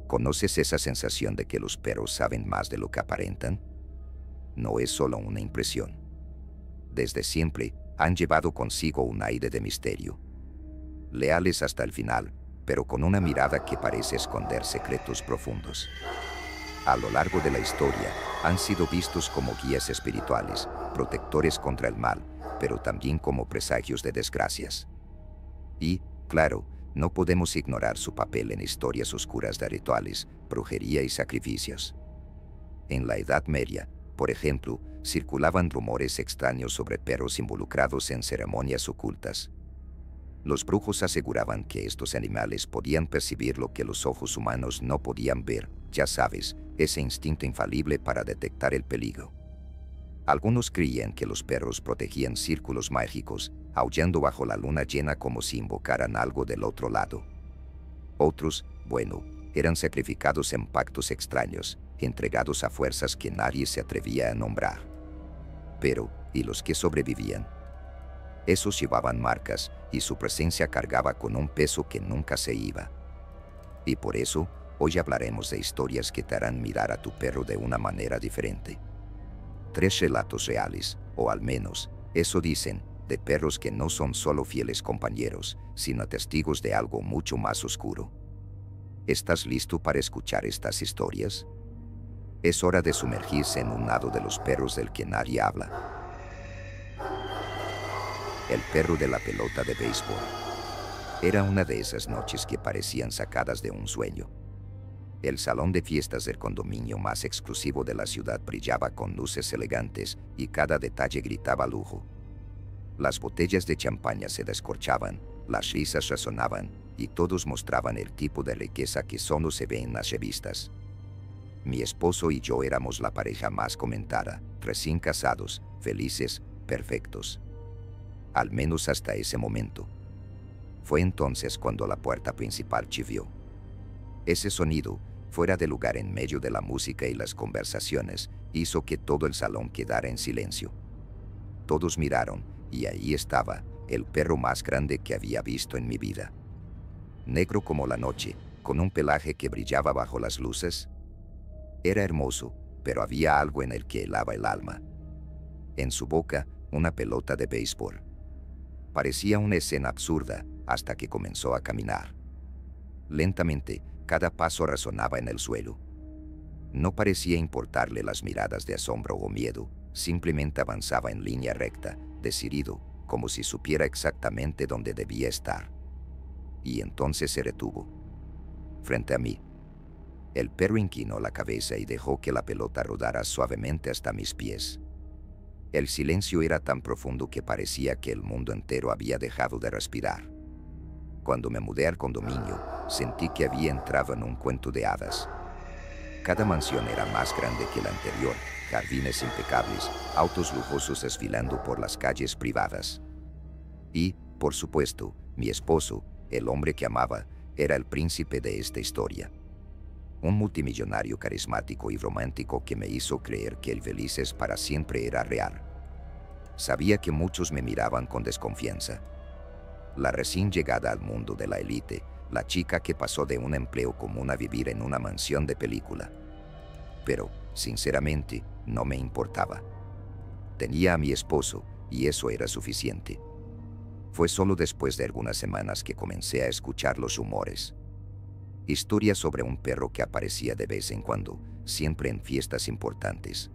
¿Conoces esa sensación de que los perros saben más de lo que aparentan? No es solo una impresión. Desde siempre, han llevado consigo un aire de misterio. Leales hasta el final, pero con una mirada que parece esconder secretos profundos. A lo largo de la historia, han sido vistos como guías espirituales, protectores contra el mal, pero también como presagios de desgracias. Y, claro, no podemos ignorar su papel en historias oscuras de rituales, brujería y sacrificios. En la Edad Media, por ejemplo, circulaban rumores extraños sobre perros involucrados en ceremonias ocultas. Los brujos aseguraban que estos animales podían percibir lo que los ojos humanos no podían ver, ya sabes, ese instinto infalible para detectar el peligro. Algunos creían que los perros protegían círculos mágicos, aullando bajo la luna llena como si invocaran algo del otro lado. Otros, bueno, eran sacrificados en pactos extraños, entregados a fuerzas que nadie se atrevía a nombrar. Pero, ¿y los que sobrevivían? Esos llevaban marcas, y su presencia cargaba con un peso que nunca se iba. Y por eso, hoy hablaremos de historias que te harán mirar a tu perro de una manera diferente. 3 relatos reales, o al menos, eso dicen, de perros que no son solo fieles compañeros, sino testigos de algo mucho más oscuro. ¿Estás listo para escuchar estas historias? Es hora de sumergirse en un lado de los perros del que nadie habla. El perro de la pelota de béisbol. Era una de esas noches que parecían sacadas de un sueño. El salón de fiestas del condominio más exclusivo de la ciudad brillaba con luces elegantes y cada detalle gritaba lujo. Las botellas de champaña se descorchaban, las risas resonaban y todos mostraban el tipo de riqueza que solo se ve en las revistas. Mi esposo y yo éramos la pareja más comentada, recién casados, felices, perfectos. Al menos hasta ese momento. Fue entonces cuando la puerta principal chirrió. Ese sonido, fuera de lugar en medio de la música y las conversaciones, hizo que todo el salón quedara en silencio. Todos miraron, y ahí estaba, el perro más grande que había visto en mi vida. Negro como la noche, con un pelaje que brillaba bajo las luces. Era hermoso, pero había algo en él que helaba el alma. En su boca, una pelota de béisbol. Parecía una escena absurda, hasta que comenzó a caminar. Lentamente, cada paso resonaba en el suelo. No parecía importarle las miradas de asombro o miedo, simplemente avanzaba en línea recta, decidido, como si supiera exactamente dónde debía estar. Y entonces se retuvo. Frente a mí. El perro inclinó la cabeza y dejó que la pelota rodara suavemente hasta mis pies. El silencio era tan profundo que parecía que el mundo entero había dejado de respirar. Cuando me mudé al condominio, sentí que había entrado en un cuento de hadas. Cada mansión era más grande que la anterior, jardines impecables, autos lujosos desfilando por las calles privadas. Y, por supuesto, mi esposo, el hombre que amaba, era el príncipe de esta historia. Un multimillonario carismático y romántico que me hizo creer que el felices para siempre era real. Sabía que muchos me miraban con desconfianza. La recién llegada al mundo de la élite, la chica que pasó de un empleo común a vivir en una mansión de película. Pero, sinceramente, no me importaba. Tenía a mi esposo, y eso era suficiente. Fue solo después de algunas semanas que comencé a escuchar los rumores. Historias sobre un perro que aparecía de vez en cuando, siempre en fiestas importantes.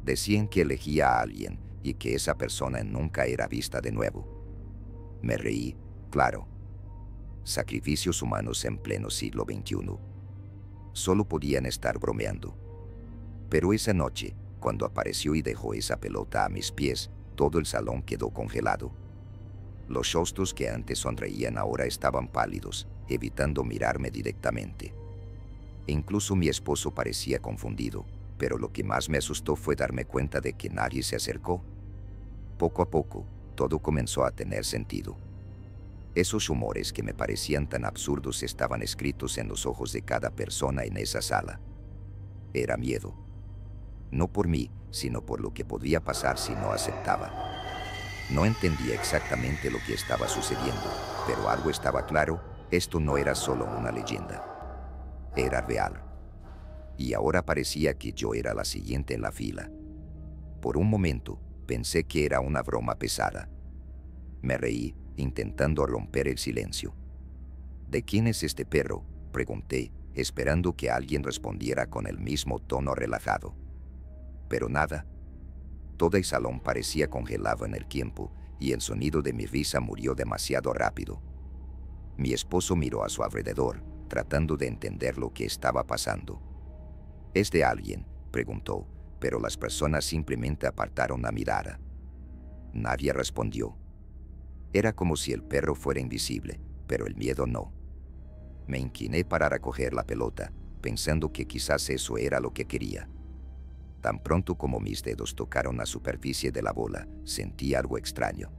Decían que elegía a alguien y que esa persona nunca era vista de nuevo. Me reí, claro. Sacrificios humanos en pleno siglo XXI. Solo podían estar bromeando. Pero esa noche, cuando apareció y dejó esa pelota a mis pies, todo el salón quedó congelado. Los rostros que antes sonreían ahora estaban pálidos, evitando mirarme directamente. E incluso mi esposo parecía confundido, pero lo que más me asustó fue darme cuenta de que nadie se acercó. Poco a poco, todo comenzó a tener sentido. Esos rumores que me parecían tan absurdos estaban escritos en los ojos de cada persona en esa sala. Era miedo. No por mí, sino por lo que podía pasar si no aceptaba. No entendía exactamente lo que estaba sucediendo, pero algo estaba claro, esto no era solo una leyenda. Era real. Y ahora parecía que yo era la siguiente en la fila. Por un momento, pensé que era una broma pesada. Me reí, intentando romper el silencio. ¿De quién es este perro?, pregunté, esperando que alguien respondiera con el mismo tono relajado. Pero nada. Todo el salón parecía congelado en el tiempo, y el sonido de mi risa murió demasiado rápido. Mi esposo miró a su alrededor, tratando de entender lo que estaba pasando. ¿Es de alguien?, preguntó, pero las personas simplemente apartaron la mirada. Nadie respondió. Era como si el perro fuera invisible, pero el miedo no. Me incliné para recoger la pelota, pensando que quizás eso era lo que quería. Tan pronto como mis dedos tocaron la superficie de la bola, sentí algo extraño.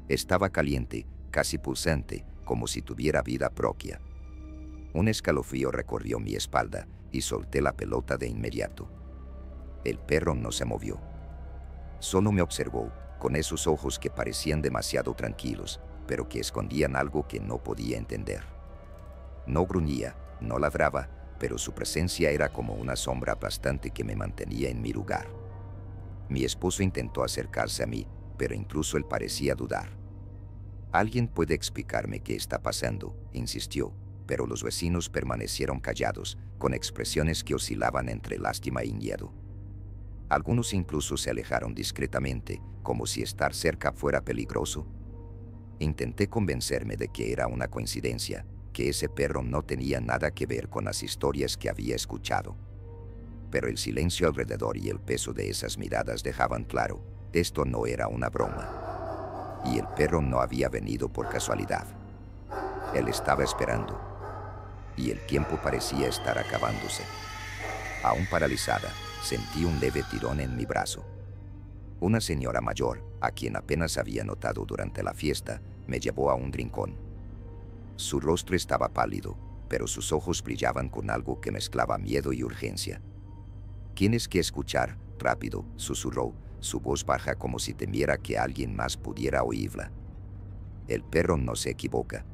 Estaba caliente, casi pulsante, como si tuviera vida propia. Un escalofrío recorrió mi espalda y solté la pelota de inmediato. El perro no se movió. Solo me observó, con esos ojos que parecían demasiado tranquilos, pero que escondían algo que no podía entender. No gruñía, no ladraba, pero su presencia era como una sombra aplastante que me mantenía en mi lugar. Mi esposo intentó acercarse a mí, pero incluso él parecía dudar. «¿Alguien puede explicarme qué está pasando?», insistió, pero los vecinos permanecieron callados, con expresiones que oscilaban entre lástima y miedo. Algunos incluso se alejaron discretamente, como si estar cerca fuera peligroso. Intenté convencerme de que era una coincidencia, que ese perro no tenía nada que ver con las historias que había escuchado. Pero el silencio alrededor y el peso de esas miradas dejaban claro, esto no era una broma. Y el perro no había venido por casualidad. Él estaba esperando. Y el tiempo parecía estar acabándose. Aún paralizada, sentí un leve tirón en mi brazo. Una señora mayor, a quien apenas había notado durante la fiesta, me llevó a un rincón. Su rostro estaba pálido, pero sus ojos brillaban con algo que mezclaba miedo y urgencia. «Tienes que escuchar», rápido, susurró, su voz baja como si temiera que alguien más pudiera oírla. «El perro no se equivoca.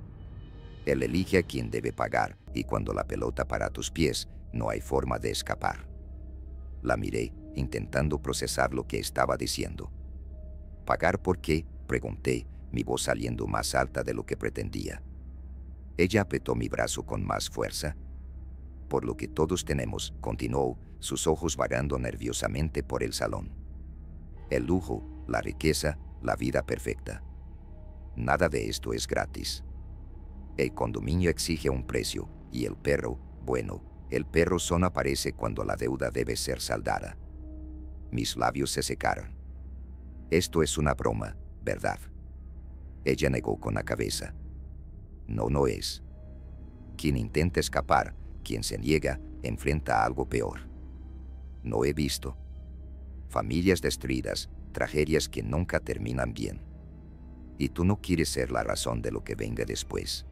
Él elige a quien debe pagar, y cuando la pelota para tus pies, no hay forma de escapar». La miré, intentando procesar lo que estaba diciendo. «¿Pagar por qué?», pregunté, mi voz saliendo más alta de lo que pretendía. Ella apretó mi brazo con más fuerza. «Por lo que todos tenemos», continuó, sus ojos vagando nerviosamente por el salón. «El lujo, la riqueza, la vida perfecta. Nada de esto es gratis. El condominio exige un precio, y el perro, bueno, el perro solo aparece cuando la deuda debe ser saldada». Mis labios se secaron. «Esto es una broma, ¿verdad?». Ella negó con la cabeza. «No, no es. Quien intenta escapar, quien se niega, enfrenta algo peor. No he visto familias destruidas, tragedias que nunca terminan bien. Y tú no quieres ser la razón de lo que venga después».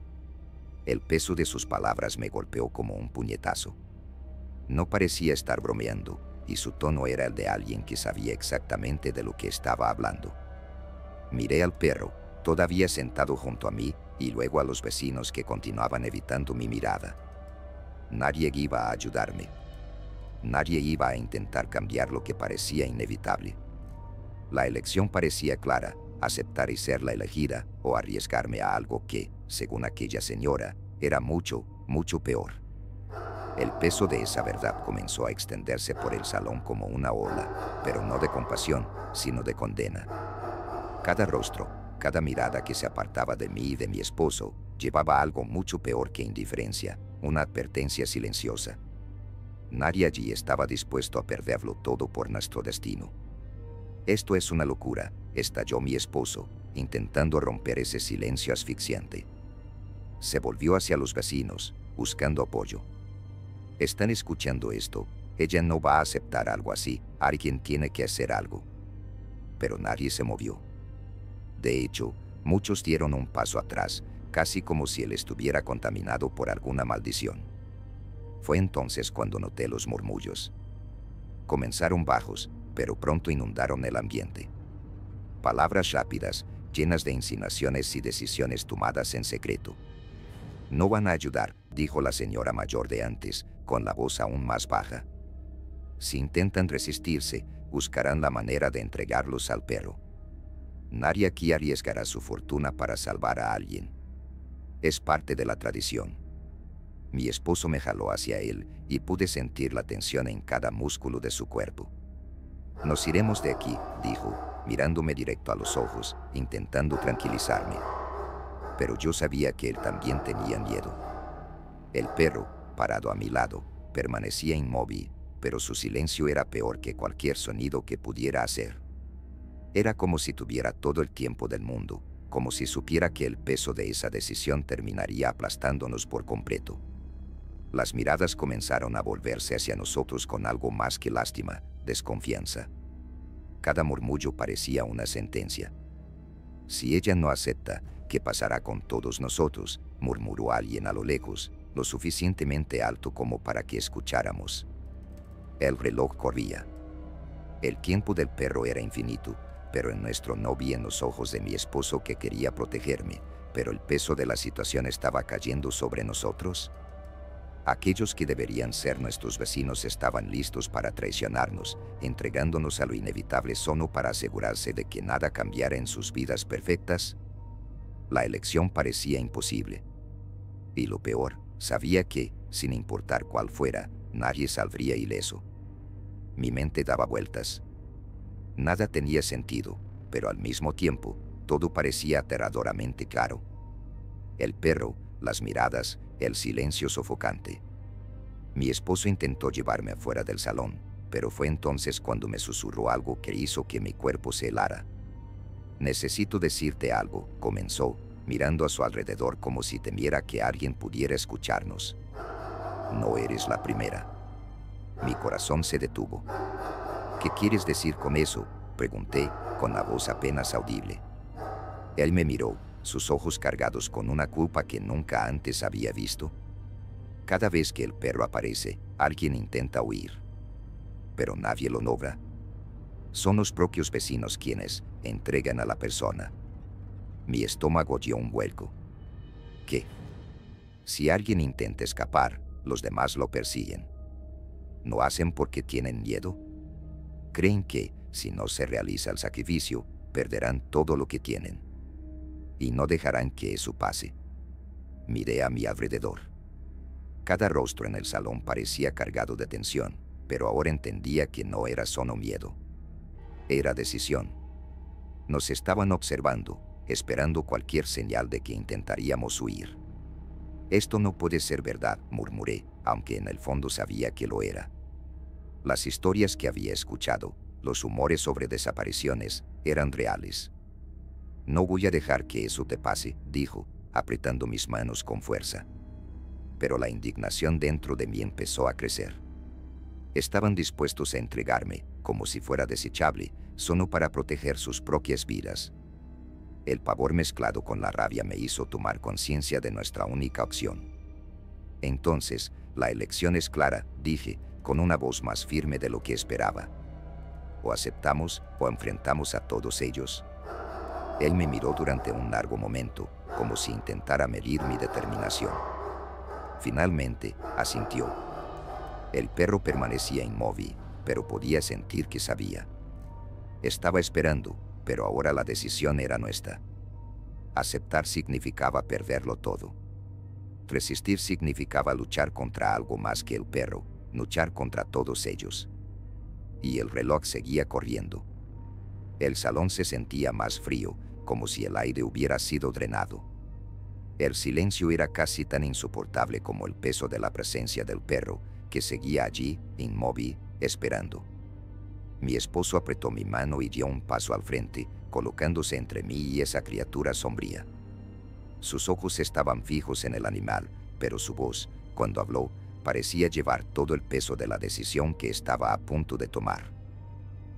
El peso de sus palabras me golpeó como un puñetazo. No parecía estar bromeando, y su tono era el de alguien que sabía exactamente de lo que estaba hablando. Miré al perro, todavía sentado junto a mí, y luego a los vecinos que continuaban evitando mi mirada. Nadie iba a ayudarme. Nadie iba a intentar cambiar lo que parecía inevitable. La elección parecía clara: aceptar y ser la elegida, o arriesgarme a algo que, según aquella señora, era mucho, mucho peor. El peso de esa verdad comenzó a extenderse por el salón como una ola, pero no de compasión, sino de condena. Cada rostro, cada mirada que se apartaba de mí y de mi esposo, llevaba algo mucho peor que indiferencia, una advertencia silenciosa. Nadie allí estaba dispuesto a perderlo todo por nuestro destino. «Esto es una locura», estalló mi esposo, intentando romper ese silencio asfixiante. Se volvió hacia los vecinos, buscando apoyo. «¿Están escuchando esto? Ella no va a aceptar algo así, alguien tiene que hacer algo». Pero nadie se movió. De hecho, muchos dieron un paso atrás, casi como si él estuviera contaminado por alguna maldición. Fue entonces cuando noté los murmullos. Comenzaron bajos, pero pronto inundaron el ambiente. Palabras rápidas, llenas de insinuaciones y decisiones tomadas en secreto. No van a ayudar, dijo la señora mayor de antes, con la voz aún más baja. Si intentan resistirse, buscarán la manera de entregarlos al perro. Nadie aquí arriesgará su fortuna para salvar a alguien. Es parte de la tradición. Mi esposo me jaló hacia él y pude sentir la tensión en cada músculo de su cuerpo. Nos iremos de aquí, dijo, mirándome directo a los ojos, intentando tranquilizarme. Pero yo sabía que él también tenía miedo. El perro, parado a mi lado, permanecía inmóvil, pero su silencio era peor que cualquier sonido que pudiera hacer. Era como si tuviera todo el tiempo del mundo, como si supiera que el peso de esa decisión terminaría aplastándonos por completo. Las miradas comenzaron a volverse hacia nosotros con algo más que lástima, desconfianza. Cada murmullo parecía una sentencia. Si ella no acepta, ¿qué pasará con todos nosotros?, murmuró alguien a lo lejos, lo suficientemente alto como para que escucháramos. El reloj corría. El tiempo del perro era infinito, pero en nuestro no vi en los ojos de mi esposo que quería protegerme, pero el peso de la situación estaba cayendo sobre nosotros. Aquellos que deberían ser nuestros vecinos estaban listos para traicionarnos, entregándonos a lo inevitable solo para asegurarse de que nada cambiara en sus vidas perfectas. La elección parecía imposible. Y lo peor, sabía que, sin importar cuál fuera, nadie saldría ileso. Mi mente daba vueltas. Nada tenía sentido, pero al mismo tiempo, todo parecía aterradoramente claro. El perro, las miradas, el silencio sofocante. Mi esposo intentó llevarme afuera del salón, pero fue entonces cuando me susurró algo que hizo que mi cuerpo se helara. «Necesito decirte algo», comenzó, mirando a su alrededor como si temiera que alguien pudiera escucharnos. «No eres la primera». Mi corazón se detuvo. «¿Qué quieres decir con eso?», pregunté, con la voz apenas audible. Él me miró, sus ojos cargados con una culpa que nunca antes había visto. Cada vez que el perro aparece, alguien intenta huir. Pero nadie lo logra. Son los propios vecinos quienes entregan a la persona. Mi estómago dio un vuelco. ¿Qué? Si alguien intenta escapar, los demás lo persiguen. ¿No hacen porque tienen miedo? Creen que, si no se realiza el sacrificio, perderán todo lo que tienen. Y no dejarán que eso pase. Miré a mi alrededor. Cada rostro en el salón parecía cargado de tensión, pero ahora entendía que no era solo miedo. Era decisión. Nos estaban observando, esperando cualquier señal de que intentaríamos huir. «Esto no puede ser verdad», murmuré, aunque en el fondo sabía que lo era. Las historias que había escuchado, los rumores sobre desapariciones, eran reales. «No voy a dejar que eso te pase», dijo, apretando mis manos con fuerza. Pero la indignación dentro de mí empezó a crecer. Estaban dispuestos a entregarme, como si fuera desechable, solo para proteger sus propias vidas. El pavor mezclado con la rabia me hizo tomar conciencia de nuestra única opción. «Entonces, la elección es clara», dije, con una voz más firme de lo que esperaba. «O aceptamos o enfrentamos a todos ellos». Él me miró durante un largo momento, como si intentara medir mi determinación. Finalmente, asintió. El perro permanecía inmóvil, pero podía sentir que sabía. Estaba esperando, pero ahora la decisión era nuestra. Aceptar significaba perderlo todo. Resistir significaba luchar contra algo más que el perro, luchar contra todos ellos. Y el reloj seguía corriendo. El salón se sentía más frío, como si el aire hubiera sido drenado. El silencio era casi tan insoportable como el peso de la presencia del perro, que seguía allí, inmóvil, esperando. Mi esposo apretó mi mano y dio un paso al frente, colocándose entre mí y esa criatura sombría. Sus ojos estaban fijos en el animal, pero su voz, cuando habló, parecía llevar todo el peso de la decisión que estaba a punto de tomar.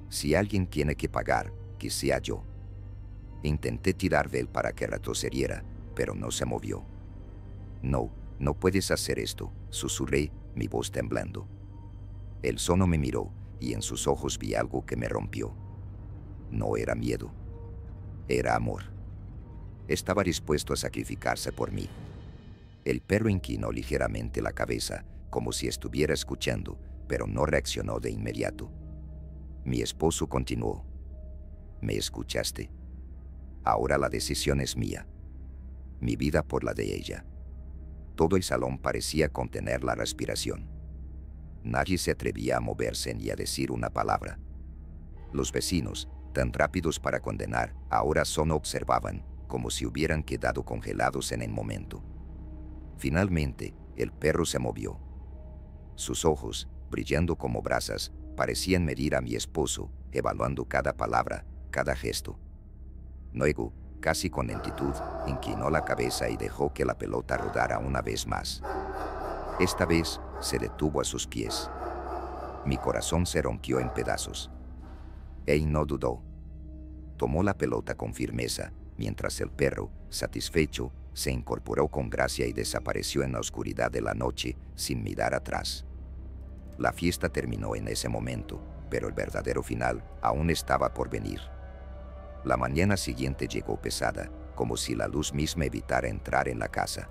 «Si alguien tiene que pagar, que sea yo». Intenté tirar de él para que retrocediera, pero no se movió. «No, no puedes hacer esto», susurré, mi voz temblando. Él solo me miró, y en sus ojos vi algo que me rompió. No era miedo. Era amor. Estaba dispuesto a sacrificarse por mí. El perro inclinó ligeramente la cabeza, como si estuviera escuchando, pero no reaccionó de inmediato. Mi esposo continuó. ¿Me escuchaste? Ahora la decisión es mía. Mi vida por la de ella. Todo el salón parecía contener la respiración. Nadie se atrevía a moverse ni a decir una palabra. Los vecinos, tan rápidos para condenar, ahora solo observaban, como si hubieran quedado congelados en el momento. Finalmente, el perro se movió. Sus ojos, brillando como brasas, parecían medir a mi esposo, evaluando cada palabra, cada gesto. Luego, casi con lentitud, inclinó la cabeza y dejó que la pelota rodara una vez más. Esta vez, se detuvo a sus pies. Mi corazón se rompió en pedazos. Él no dudó. Tomó la pelota con firmeza, mientras el perro, satisfecho, se incorporó con gracia y desapareció en la oscuridad de la noche, sin mirar atrás. La fiesta terminó en ese momento, pero el verdadero final aún estaba por venir. La mañana siguiente llegó pesada, como si la luz misma evitara entrar en la casa.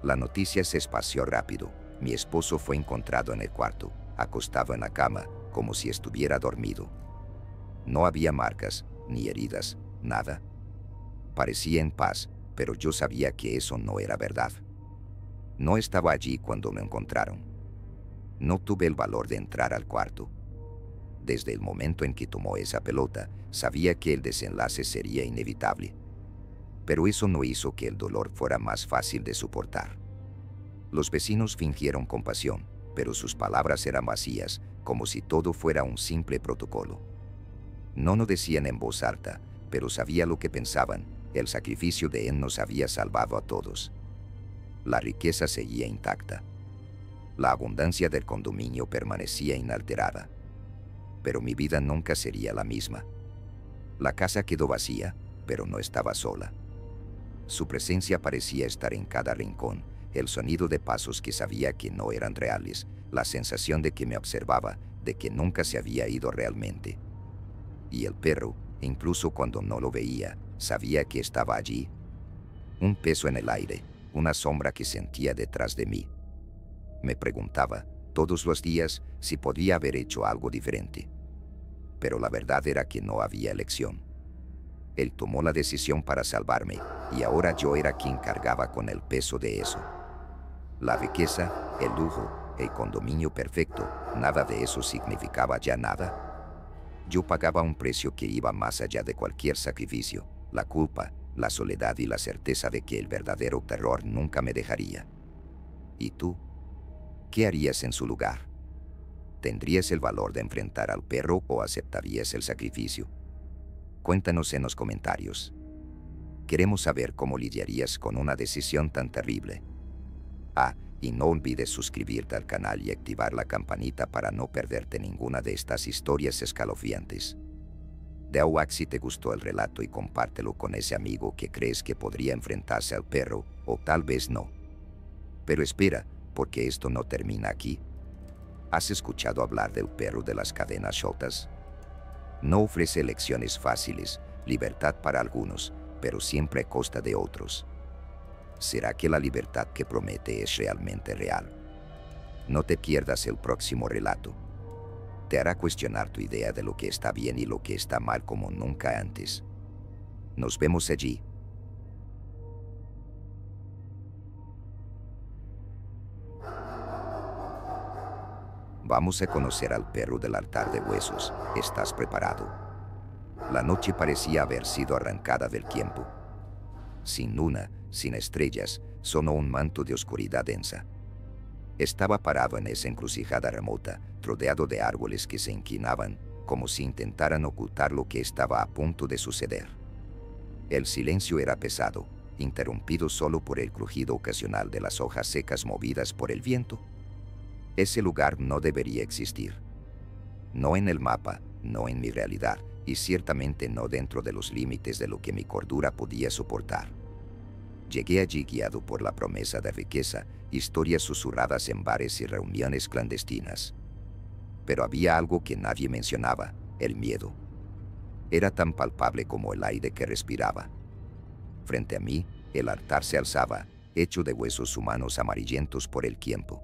La noticia se esparció rápido. Mi esposo fue encontrado en el cuarto, acostado en la cama, como si estuviera dormido. No había marcas, ni heridas, nada. Parecía en paz, pero yo sabía que eso no era verdad. No estaba allí cuando me encontraron. No tuve el valor de entrar al cuarto. Desde el momento en que tomó esa pelota, sabía que el desenlace sería inevitable. Pero eso no hizo que el dolor fuera más fácil de soportar. Los vecinos fingieron compasión, pero sus palabras eran vacías, como si todo fuera un simple protocolo. No lo decían en voz alta, pero sabía lo que pensaban. El sacrificio de él nos había salvado a todos. La riqueza seguía intacta. La abundancia del condominio permanecía inalterada. Pero mi vida nunca sería la misma. La casa quedó vacía, pero no estaba sola. Su presencia parecía estar en cada rincón, el sonido de pasos que sabía que no eran reales, la sensación de que me observaba, de que nunca se había ido realmente. Y el perro, incluso cuando no lo veía, sabía que estaba allí. Un peso en el aire, una sombra que sentía detrás de mí. Me preguntaba, todos los días, si podía haber hecho algo diferente. Pero la verdad era que no había elección. Él tomó la decisión para salvarme, y ahora yo era quien cargaba con el peso de eso. La riqueza, el lujo, el condominio perfecto, nada de eso significaba ya nada. Yo pagaba un precio que iba más allá de cualquier sacrificio, la culpa, la soledad y la certeza de que el verdadero terror nunca me dejaría. ¿Y tú? ¿Qué harías en su lugar? ¿Tendrías el valor de enfrentar al perro o aceptarías el sacrificio? Cuéntanos en los comentarios. Queremos saber cómo lidiarías con una decisión tan terrible. Y no olvides suscribirte al canal y activar la campanita para no perderte ninguna de estas historias escalofriantes. Da like si te gustó el relato y compártelo con ese amigo que crees que podría enfrentarse al perro, o tal vez no. Pero espera, porque esto no termina aquí. ¿Has escuchado hablar del perro de las cadenas rotas? No ofrece elecciones fáciles, libertad para algunos, pero siempre a costa de otros. ¿Será que la libertad que promete es realmente real? No te pierdas el próximo relato. Te hará cuestionar tu idea de lo que está bien y lo que está mal como nunca antes. Nos vemos allí. Vamos a conocer al perro del altar de huesos. ¿Estás preparado? La noche parecía haber sido arrancada del tiempo. Sin luna, sin estrellas, solo un manto de oscuridad densa. Estaba parado en esa encrucijada remota, rodeado de árboles que se inclinaban, como si intentaran ocultar lo que estaba a punto de suceder. El silencio era pesado, interrumpido solo por el crujido ocasional de las hojas secas movidas por el viento. Ese lugar no debería existir. No en el mapa, no en mi realidad, y ciertamente no dentro de los límites de lo que mi cordura podía soportar. Llegué allí guiado por la promesa de riqueza, historias susurradas en bares y reuniones clandestinas. Pero había algo que nadie mencionaba, el miedo. Era tan palpable como el aire que respiraba. Frente a mí, el altar se alzaba, hecho de huesos humanos amarillentos por el tiempo.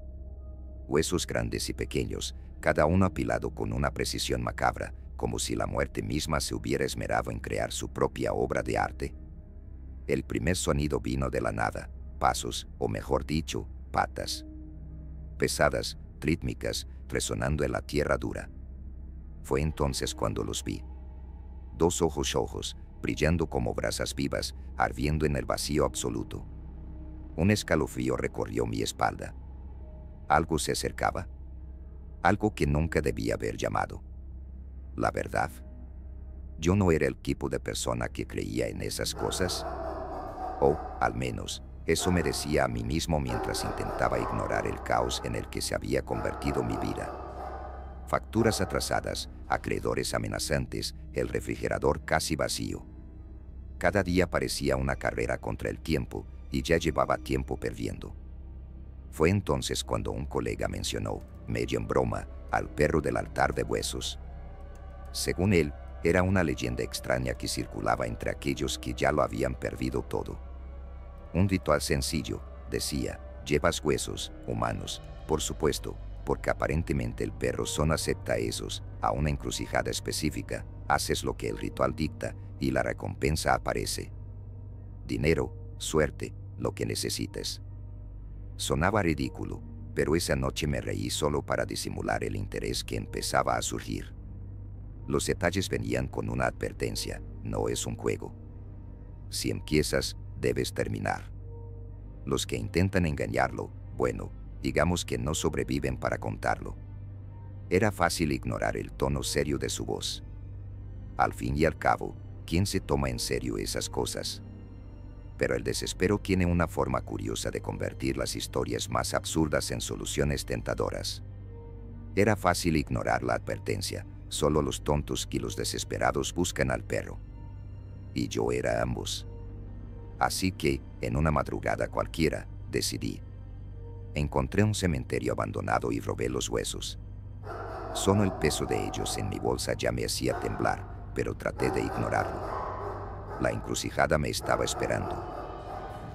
Huesos grandes y pequeños, cada uno apilado con una precisión macabra, como si la muerte misma se hubiera esmerado en crear su propia obra de arte. El primer sonido vino de la nada, pasos, o mejor dicho, patas. Pesadas, rítmicas, resonando en la tierra dura. Fue entonces cuando los vi. Dos ojos rojos, brillando como brasas vivas, ardiendo en el vacío absoluto. Un escalofrío recorrió mi espalda. Algo se acercaba. Algo que nunca debía haber llamado. La verdad. Yo no era el tipo de persona que creía en esas cosas. O, al menos, eso me decía a mí mismo mientras intentaba ignorar el caos en el que se había convertido mi vida. Facturas atrasadas, acreedores amenazantes, el refrigerador casi vacío. Cada día parecía una carrera contra el tiempo, y ya llevaba tiempo perdiendo. Fue entonces cuando un colega mencionó, medio en broma, al perro del altar de huesos. Según él, era una leyenda extraña que circulaba entre aquellos que ya lo habían perdido todo. Un ritual sencillo, decía, llevas huesos, humanos, por supuesto, porque aparentemente el perro solo acepta esos, a una encrucijada específica, haces lo que el ritual dicta, y la recompensa aparece. Dinero, suerte, lo que necesites. Sonaba ridículo, pero esa noche me reí solo para disimular el interés que empezaba a surgir. Los detalles venían con una advertencia, no es un juego. Si empiezas, debes terminar. Los que intentan engañarlo, bueno, digamos que no sobreviven para contarlo. Era fácil ignorar el tono serio de su voz. Al fin y al cabo, ¿quién se toma en serio esas cosas? Pero el desespero tiene una forma curiosa de convertir las historias más absurdas en soluciones tentadoras. Era fácil ignorar la advertencia, solo los tontos y los desesperados buscan al perro. Y yo era ambos. Así que, en una madrugada cualquiera, decidí. Encontré un cementerio abandonado y robé los huesos. Solo el peso de ellos en mi bolsa ya me hacía temblar, pero traté de ignorarlo. La encrucijada me estaba esperando.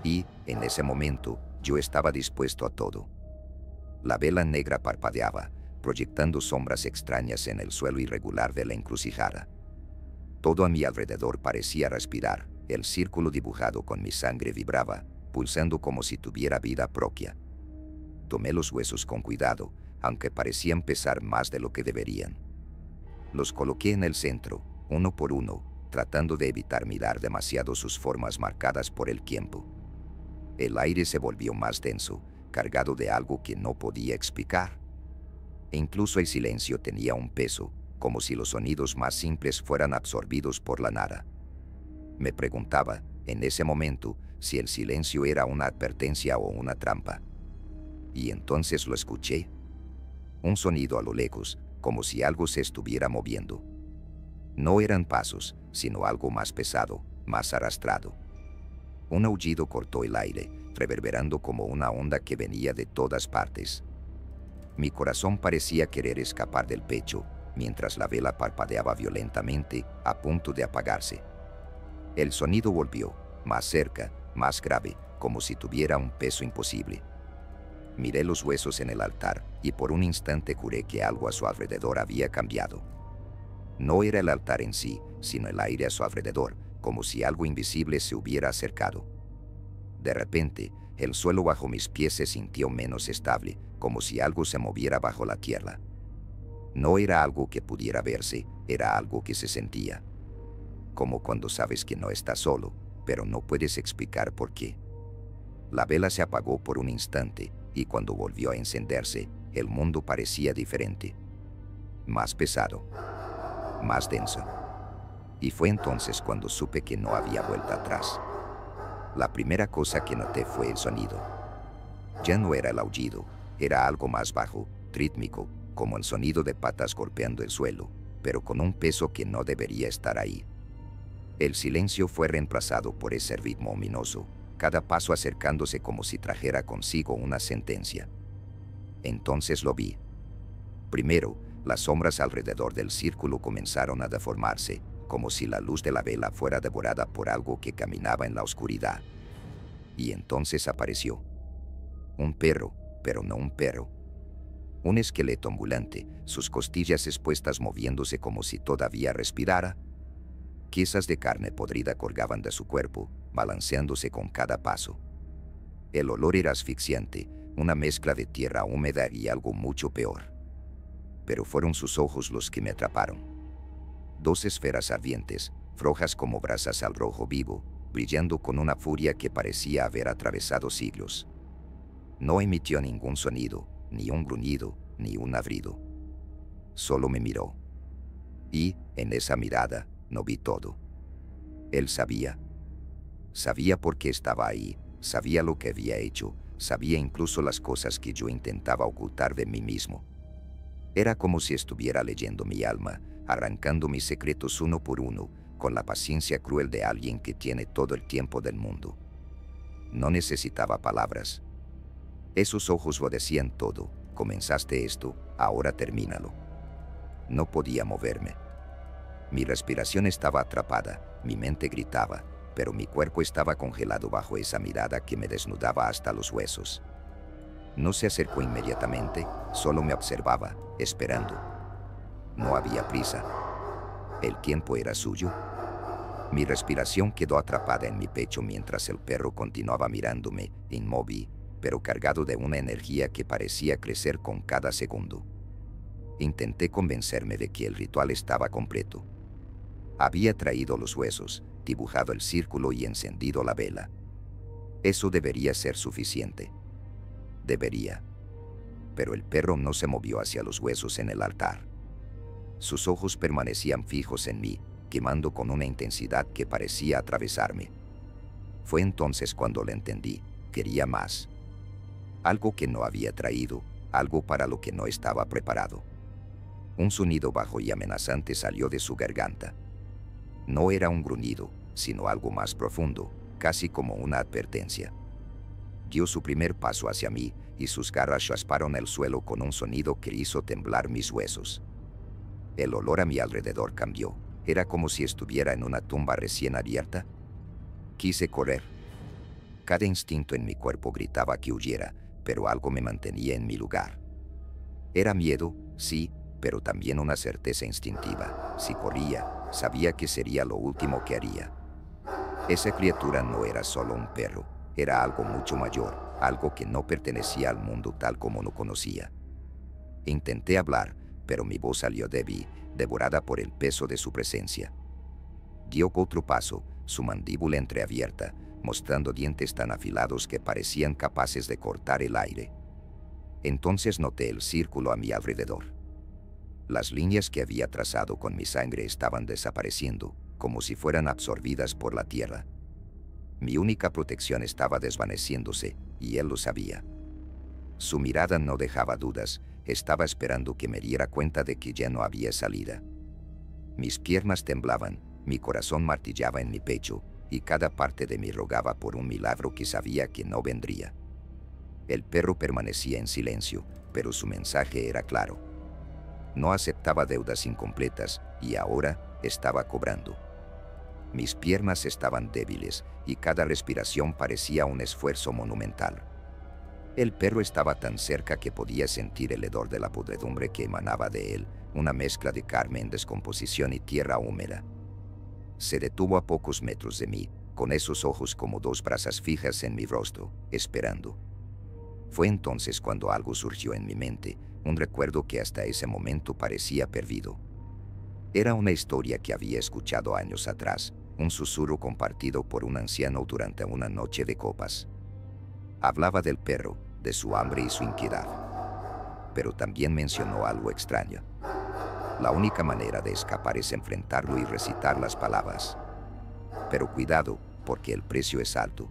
Y, en ese momento, yo estaba dispuesto a todo. La vela negra parpadeaba, proyectando sombras extrañas en el suelo irregular de la encrucijada. Todo a mi alrededor parecía respirar, el círculo dibujado con mi sangre vibraba, pulsando como si tuviera vida propia. Tomé los huesos con cuidado, aunque parecían pesar más de lo que deberían. Los coloqué en el centro, uno por uno, tratando de evitar mirar demasiado sus formas marcadas por el tiempo. El aire se volvió más denso, cargado de algo que no podía explicar. E incluso el silencio tenía un peso, como si los sonidos más simples fueran absorbidos por la nada. Me preguntaba, en ese momento, si el silencio era una advertencia o una trampa. Y entonces lo escuché. Un sonido a lo lejos, como si algo se estuviera moviendo. No eran pasos, sino algo más pesado, más arrastrado. Un aullido cortó el aire, reverberando como una onda que venía de todas partes. Mi corazón parecía querer escapar del pecho, mientras la vela parpadeaba violentamente, a punto de apagarse. El sonido volvió, más cerca, más grave, como si tuviera un peso imposible. Miré los huesos en el altar, y por un instante juré que algo a su alrededor había cambiado. No era el altar en sí, sino el aire a su alrededor, como si algo invisible se hubiera acercado. De repente, el suelo bajo mis pies se sintió menos estable, como si algo se moviera bajo la tierra. No era algo que pudiera verse, era algo que se sentía. Como cuando sabes que no estás solo, pero no puedes explicar por qué. La vela se apagó por un instante, y cuando volvió a encenderse, el mundo parecía diferente. Más pesado. Más denso. Y fue entonces cuando supe que no había vuelta atrás. La primera cosa que noté fue el sonido. Ya no era el aullido, era algo más bajo, rítmico, como el sonido de patas golpeando el suelo, pero con un peso que no debería estar ahí. El silencio fue reemplazado por ese ritmo ominoso, cada paso acercándose como si trajera consigo una sentencia. Entonces lo vi. Primero, las sombras alrededor del círculo comenzaron a deformarse, como si la luz de la vela fuera devorada por algo que caminaba en la oscuridad. y entonces apareció. Un perro, pero no un perro. Un esqueleto ambulante, sus costillas expuestas moviéndose como si todavía respirara. Piezas de carne podrida colgaban de su cuerpo, balanceándose con cada paso. El olor era asfixiante, una mezcla de tierra húmeda y algo mucho peor. Pero fueron sus ojos los que me atraparon. Dos esferas ardientes, rojas como brasas al rojo vivo, brillando con una furia que parecía haber atravesado siglos. No emitió ningún sonido, ni un gruñido, ni un ladrido. Solo me miró. Y, en esa mirada, no vi todo. Él sabía. Sabía por qué estaba ahí, sabía lo que había hecho, sabía incluso las cosas que yo intentaba ocultar de mí mismo. Era como si estuviera leyendo mi alma, arrancando mis secretos uno por uno, con la paciencia cruel de alguien que tiene todo el tiempo del mundo. No necesitaba palabras. Esos ojos lo decían todo. Comenzaste esto, ahora termínalo. No podía moverme. Mi respiración estaba atrapada, mi mente gritaba, pero mi cuerpo estaba congelado bajo esa mirada que me desnudaba hasta los huesos. No se acercó inmediatamente, solo me observaba, esperando. No había prisa. El tiempo era suyo. Mi respiración quedó atrapada en mi pecho mientras el perro continuaba mirándome, inmóvil, pero cargado de una energía que parecía crecer con cada segundo. Intenté convencerme de que el ritual estaba completo. Había traído los huesos, dibujado el círculo y encendido la vela. Eso debería ser suficiente. Debería. Pero el perro no se movió hacia los huesos en el altar. Sus ojos permanecían fijos en mí, quemando con una intensidad que parecía atravesarme. Fue entonces cuando lo entendí. Quería más. Algo que no había traído, algo para lo que no estaba preparado. Un sonido bajo y amenazante salió de su garganta. No era un gruñido, sino algo más profundo, casi como una advertencia. Dio su primer paso hacia mí, y sus garras rasparon el suelo con un sonido que hizo temblar mis huesos. El olor a mi alrededor cambió. Era como si estuviera en una tumba recién abierta. Quise correr. Cada instinto en mi cuerpo gritaba que huyera, pero algo me mantenía en mi lugar. Era miedo, sí, pero también una certeza instintiva. Si corría, sabía que sería lo último que haría. Esa criatura no era solo un perro, era algo mucho mayor, algo que no pertenecía al mundo tal como lo conocía. Intenté hablar, pero mi voz salió débil, devorada por el peso de su presencia. Dio otro paso, su mandíbula entreabierta, mostrando dientes tan afilados que parecían capaces de cortar el aire. Entonces noté el círculo a mi alrededor. Las líneas que había trazado con mi sangre estaban desapareciendo, como si fueran absorbidas por la tierra. Mi única protección estaba desvaneciéndose, y él lo sabía. Su mirada no dejaba dudas, estaba esperando que me diera cuenta de que ya no había salida. Mis piernas temblaban, mi corazón martillaba en mi pecho, y cada parte de mí rogaba por un milagro que sabía que no vendría. El perro permanecía en silencio, pero su mensaje era claro. No aceptaba deudas incompletas, y ahora estaba cobrando. Mis piernas estaban débiles, y cada respiración parecía un esfuerzo monumental. El perro estaba tan cerca que podía sentir el hedor de la podredumbre que emanaba de él, una mezcla de carne en descomposición y tierra húmeda. Se detuvo a pocos metros de mí, con esos ojos como dos brasas fijas en mi rostro, esperando. Fue entonces cuando algo surgió en mi mente, un recuerdo que hasta ese momento parecía perdido. Era una historia que había escuchado años atrás, un susurro compartido por un anciano durante una noche de copas. Hablaba del perro, de su hambre y su inquietud. Pero también mencionó algo extraño. La única manera de escapar es enfrentarlo y recitar las palabras. Pero cuidado, porque el precio es alto.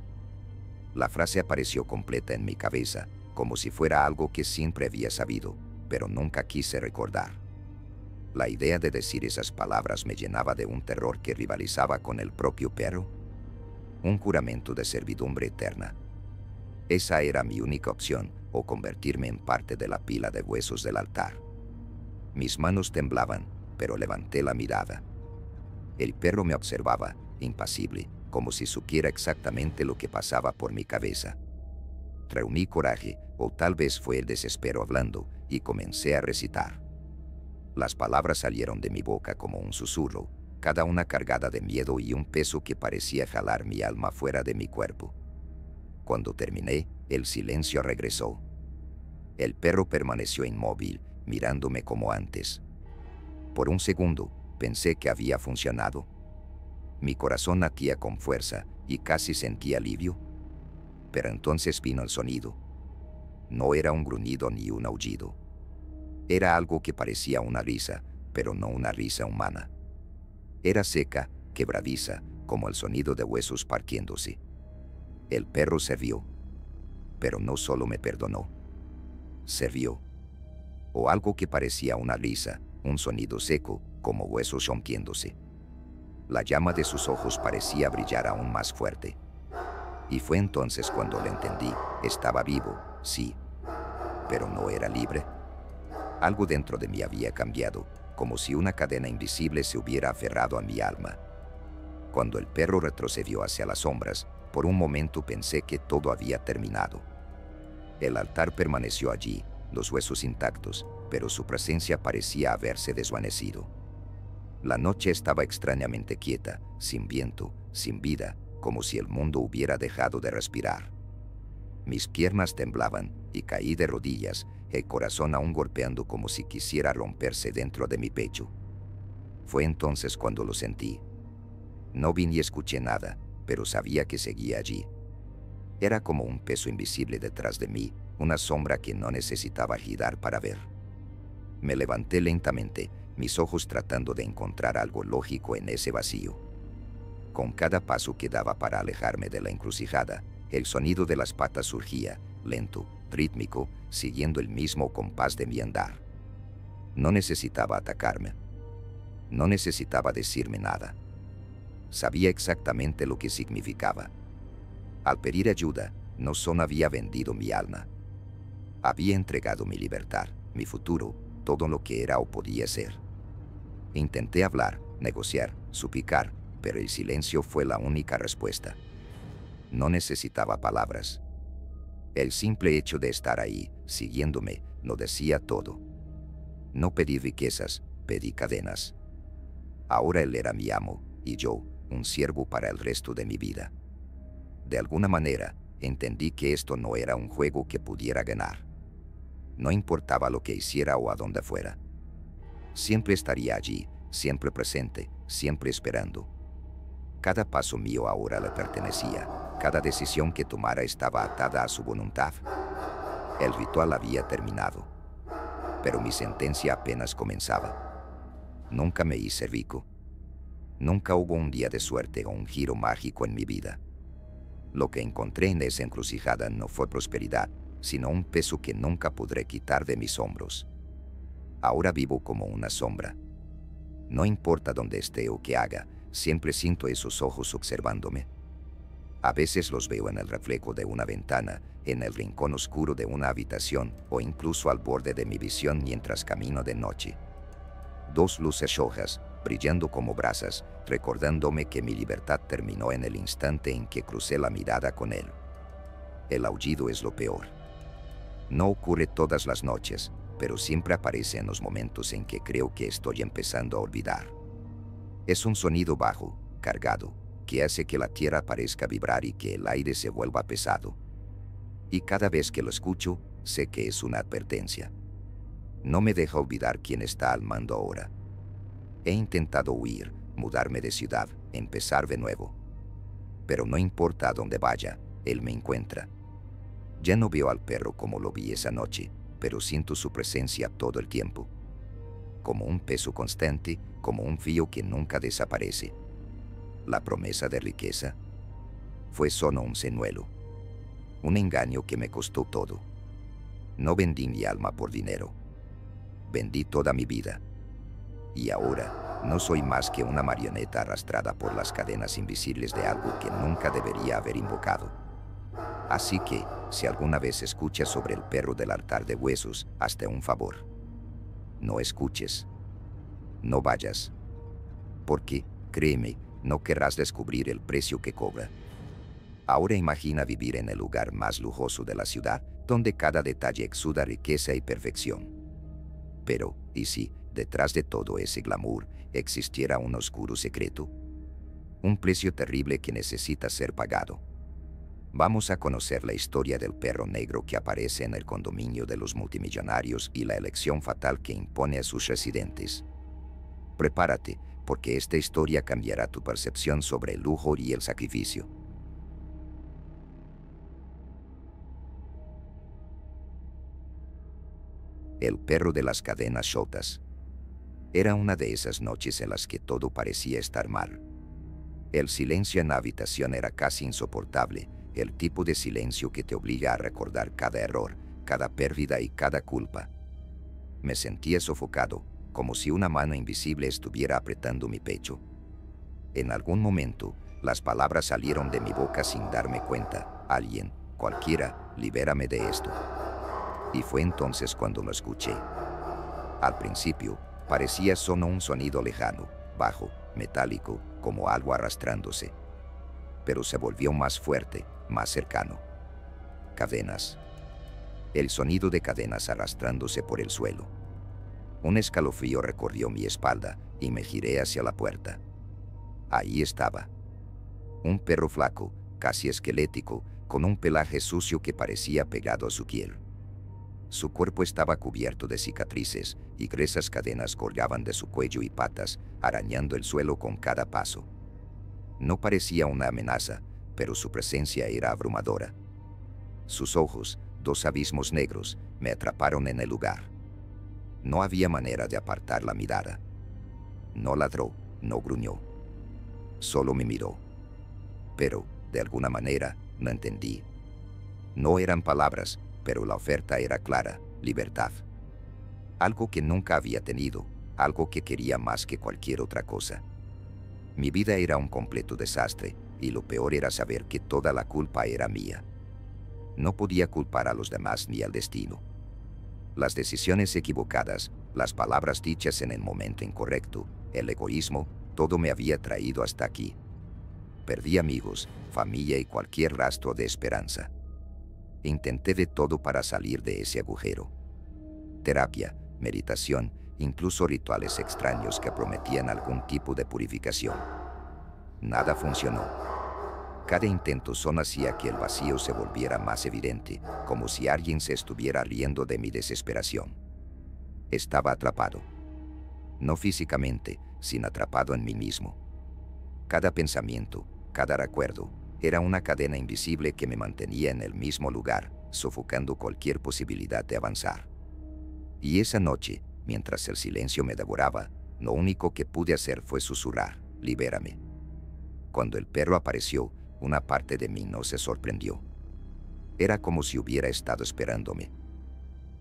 La frase apareció completa en mi cabeza, como si fuera algo que siempre había sabido, pero nunca quise recordar. La idea de decir esas palabras me llenaba de un terror que rivalizaba con el propio perro. Un juramento de servidumbre eterna. Esa era mi única opción, o convertirme en parte de la pila de huesos del altar. Mis manos temblaban, pero levanté la mirada. El perro me observaba, impasible, como si supiera exactamente lo que pasaba por mi cabeza. Reuní coraje, o tal vez fue el desespero hablando, y comencé a recitar. Las palabras salieron de mi boca como un susurro, cada una cargada de miedo y un peso que parecía jalar mi alma fuera de mi cuerpo. Cuando terminé, el silencio regresó. El perro permaneció inmóvil, mirándome como antes. Por un segundo, pensé que había funcionado. Mi corazón latía con fuerza y casi sentí alivio. Pero entonces vino el sonido. No era un gruñido ni un aullido. Era algo que parecía una risa, pero no una risa humana. Era seca, quebradiza, como el sonido de huesos partiéndose. El perro se rió. Pero no solo me perdonó. Se rió. O algo que parecía una risa, un sonido seco, como huesos rompiéndose. La llama de sus ojos parecía brillar aún más fuerte. Y fue entonces cuando lo entendí. Estaba vivo, sí, pero no era libre. Algo dentro de mí había cambiado, como si una cadena invisible se hubiera aferrado a mi alma. Cuando el perro retrocedió hacia las sombras, por un momento pensé que todo había terminado. El altar permaneció allí, los huesos intactos, pero su presencia parecía haberse desvanecido. La noche estaba extrañamente quieta, sin viento, sin vida, como si el mundo hubiera dejado de respirar. Mis piernas temblaban y caí de rodillas, el corazón aún golpeando como si quisiera romperse dentro de mi pecho. Fue entonces cuando lo sentí. No vi ni escuché nada, pero sabía que seguía allí. Era como un peso invisible detrás de mí, una sombra que no necesitaba girar para ver. Me levanté lentamente, mis ojos tratando de encontrar algo lógico en ese vacío. Con cada paso que daba para alejarme de la encrucijada, el sonido de las patas surgía, lento, rítmico, siguiendo el mismo compás de mi andar. No necesitaba atacarme. No necesitaba decirme nada. Sabía exactamente lo que significaba. Al pedir ayuda, no solo había vendido mi alma. Había entregado mi libertad, mi futuro, todo lo que era o podía ser. Intenté hablar, negociar, suplicar, pero el silencio fue la única respuesta. No necesitaba palabras. El simple hecho de estar ahí, siguiéndome, lo decía todo. No pedí riquezas, pedí cadenas. Ahora él era mi amo, y yo, un siervo para el resto de mi vida. De alguna manera, entendí que esto no era un juego que pudiera ganar. No importaba lo que hiciera o a dónde fuera. Siempre estaría allí, siempre presente, siempre esperando. Cada paso mío ahora le pertenecía, cada decisión que tomara estaba atada a su voluntad. El ritual había terminado, pero mi sentencia apenas comenzaba. Nunca me hice rico. Nunca hubo un día de suerte o un giro mágico en mi vida. Lo que encontré en esa encrucijada no fue prosperidad, sino un peso que nunca podré quitar de mis hombros. Ahora vivo como una sombra. No importa dónde esté o qué haga, siempre siento esos ojos observándome. A veces los veo en el reflejo de una ventana, en el rincón oscuro de una habitación o incluso al borde de mi visión mientras camino de noche. Dos luces rojas, brillando como brasas, recordándome que mi libertad terminó en el instante en que crucé la mirada con él. El aullido es lo peor. No ocurre todas las noches, pero siempre aparece en los momentos en que creo que estoy empezando a olvidar. Es un sonido bajo, cargado, que hace que la tierra parezca vibrar y que el aire se vuelva pesado. Y cada vez que lo escucho, sé que es una advertencia. No me deja olvidar quién está al mando ahora. He intentado huir, mudarme de ciudad, empezar de nuevo. Pero no importa a dónde vaya, él me encuentra. Ya no veo al perro como lo vi esa noche, pero siento su presencia todo el tiempo. Como un peso constante, como un frío que nunca desaparece. La promesa de riqueza fue solo un señuelo. Un engaño que me costó todo. No vendí mi alma por dinero. Vendí toda mi vida. Y ahora, no soy más que una marioneta arrastrada por las cadenas invisibles de algo que nunca debería haber invocado. Así que, si alguna vez escuchas sobre el perro del altar de huesos, hazte un favor. No escuches. No vayas. Porque, créeme, no querrás descubrir el precio que cobra. Ahora imagina vivir en el lugar más lujoso de la ciudad, donde cada detalle exuda riqueza y perfección. Pero, ¿y si, detrás de todo ese glamour, existiera un oscuro secreto? Un precio terrible que necesita ser pagado. Vamos a conocer la historia del perro negro que aparece en el condominio de los multimillonarios y la elección fatal que impone a sus residentes. Prepárate, porque esta historia cambiará tu percepción sobre el lujo y el sacrificio. El perro de las cadenas chotas. Era una de esas noches en las que todo parecía estar mal. El silencio en la habitación era casi insoportable, el tipo de silencio que te obliga a recordar cada error, cada pérdida y cada culpa. Me sentía sofocado, como si una mano invisible estuviera apretando mi pecho. En algún momento, las palabras salieron de mi boca sin darme cuenta. Alguien, cualquiera, libérame de esto. Y fue entonces cuando lo escuché. Al principio, parecía solo un sonido lejano, bajo, metálico, como algo arrastrándose. Pero se volvió más fuerte, más cercano. Cadenas. El sonido de cadenas arrastrándose por el suelo. Un escalofrío recorrió mi espalda y me giré hacia la puerta. Ahí estaba. Un perro flaco, casi esquelético, con un pelaje sucio que parecía pegado a su piel. Su cuerpo estaba cubierto de cicatrices y gruesas cadenas colgaban de su cuello y patas, arañando el suelo con cada paso. No parecía una amenaza, pero su presencia era abrumadora. Sus ojos, dos abismos negros, me atraparon en el lugar. No había manera de apartar la mirada. No ladró, no gruñó. Solo me miró. Pero, de alguna manera, no entendí. No eran palabras, pero la oferta era clara: libertad. Algo que nunca había tenido, algo que quería más que cualquier otra cosa. Mi vida era un completo desastre, y lo peor era saber que toda la culpa era mía. No podía culpar a los demás ni al destino. Las decisiones equivocadas, las palabras dichas en el momento incorrecto, el egoísmo, todo me había traído hasta aquí. Perdí amigos, familia y cualquier rastro de esperanza. Intenté de todo para salir de ese agujero. Terapia, meditación, incluso rituales extraños que prometían algún tipo de purificación. Nada funcionó. Cada intento solo hacía que el vacío se volviera más evidente, como si alguien se estuviera riendo de mi desesperación. Estaba atrapado. No físicamente, sino atrapado en mí mismo. Cada pensamiento, cada recuerdo, era una cadena invisible que me mantenía en el mismo lugar, sofocando cualquier posibilidad de avanzar. Y esa noche, mientras el silencio me devoraba, lo único que pude hacer fue susurrar: libérame. Cuando el perro apareció, una parte de mí no se sorprendió. Era como si hubiera estado esperándome.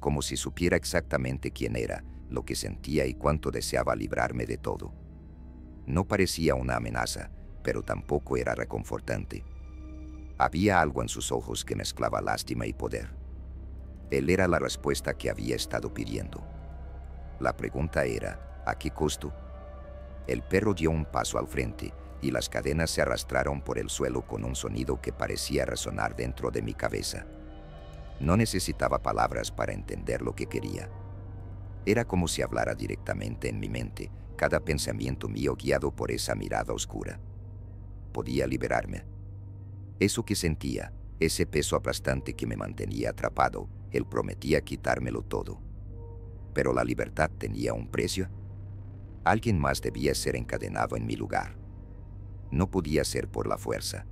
Como si supiera exactamente quién era, lo que sentía y cuánto deseaba librarme de todo. No parecía una amenaza, pero tampoco era reconfortante. Había algo en sus ojos que mezclaba lástima y poder. Él era la respuesta que había estado pidiendo. La pregunta era: ¿a qué costo? El perro dio un paso al frente, y las cadenas se arrastraron por el suelo con un sonido que parecía resonar dentro de mi cabeza. No necesitaba palabras para entender lo que quería. Era como si hablara directamente en mi mente, cada pensamiento mío guiado por esa mirada oscura. Podía liberarme. Eso que sentía, ese peso aplastante que me mantenía atrapado, él prometía quitármelo todo. Pero la libertad tenía un precio. Alguien más debía ser encadenado en mi lugar. No podía ser por la fuerza.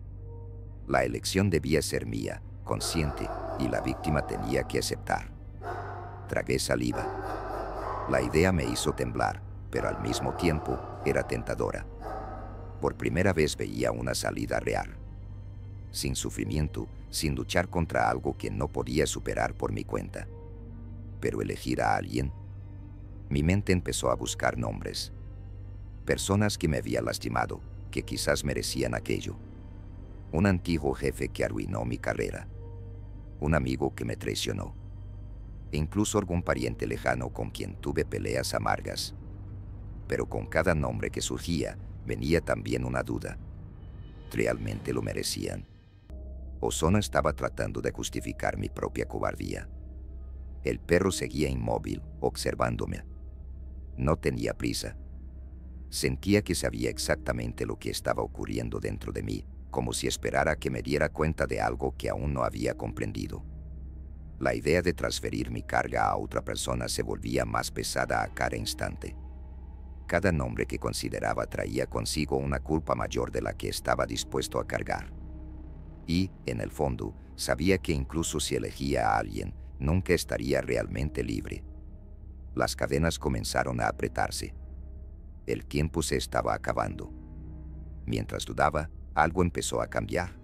La elección debía ser mía, consciente, y la víctima tenía que aceptar. Tragué saliva. La idea me hizo temblar, pero al mismo tiempo era tentadora. Por primera vez veía una salida real. Sin sufrimiento, sin luchar contra algo que no podía superar por mi cuenta. Pero elegir a alguien. Mi mente empezó a buscar nombres. Personas que me había lastimado, que quizás merecían aquello. Un antiguo jefe que arruinó mi carrera. Un amigo que me traicionó. E incluso algún pariente lejano con quien tuve peleas amargas. Pero con cada nombre que surgía, venía también una duda. ¿Realmente lo merecían? ¿O solo estaba tratando de justificar mi propia cobardía? El perro seguía inmóvil, observándome. No tenía prisa. Sentía que sabía exactamente lo que estaba ocurriendo dentro de mí, como si esperara que me diera cuenta de algo que aún no había comprendido. La idea de transferir mi carga a otra persona se volvía más pesada a cada instante. Cada nombre que consideraba traía consigo una culpa mayor de la que estaba dispuesto a cargar. Y, en el fondo, sabía que incluso si elegía a alguien, nunca estaría realmente libre. Las cadenas comenzaron a apretarse. El tiempo se estaba acabando. Mientras dudaba, algo empezó a cambiar.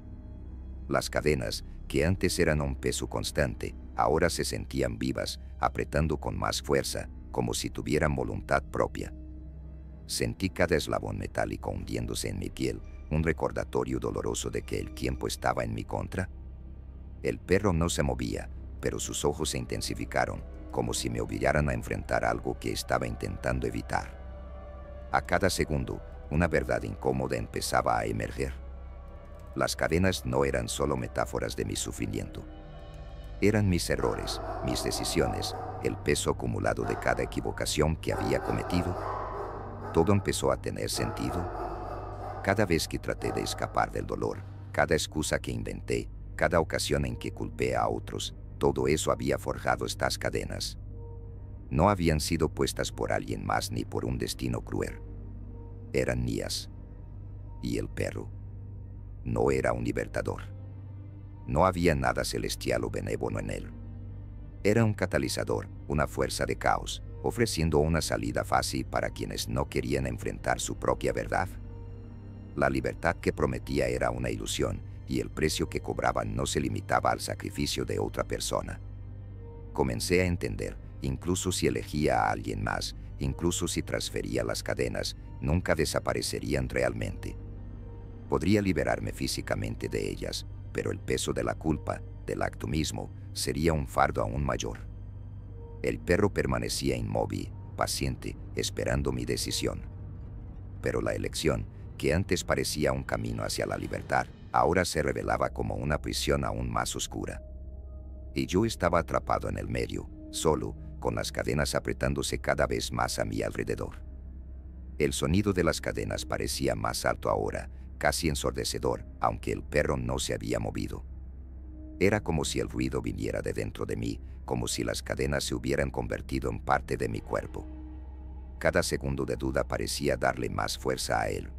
Las cadenas, que antes eran un peso constante, ahora se sentían vivas, apretando con más fuerza, como si tuvieran voluntad propia. Sentí cada eslabón metálico hundiéndose en mi piel, un recordatorio doloroso de que el tiempo estaba en mi contra. El perro no se movía, pero sus ojos se intensificaron, como si me obligaran a enfrentar algo que estaba intentando evitar. A cada segundo, una verdad incómoda empezaba a emerger. Las cadenas no eran solo metáforas de mi sufrimiento. Eran mis errores, mis decisiones, el peso acumulado de cada equivocación que había cometido. Todo empezó a tener sentido. Cada vez que traté de escapar del dolor, cada excusa que inventé, cada ocasión en que culpé a otros, todo eso había forjado estas cadenas. No habían sido puestas por alguien más ni por un destino cruel. Eran mías. Y el perro no era un libertador. No había nada celestial o benévolo en él. Era un catalizador, una fuerza de caos, ofreciendo una salida fácil para quienes no querían enfrentar su propia verdad. La libertad que prometía era una ilusión, y el precio que cobraban no se limitaba al sacrificio de otra persona. Comencé a entender, incluso si elegía a alguien más, incluso si transfería las cadenas, nunca desaparecerían realmente. Podría liberarme físicamente de ellas, pero el peso de la culpa, del acto mismo, sería un fardo aún mayor. El perro permanecía inmóvil, paciente, esperando mi decisión. Pero la elección, que antes parecía un camino hacia la libertad, ahora se revelaba como una prisión aún más oscura. Y yo estaba atrapado en el medio, solo, con las cadenas apretándose cada vez más a mi alrededor. El sonido de las cadenas parecía más alto ahora, casi ensordecedor, aunque el perro no se había movido. Era como si el ruido viniera de dentro de mí, como si las cadenas se hubieran convertido en parte de mi cuerpo. Cada segundo de duda parecía darle más fuerza a él.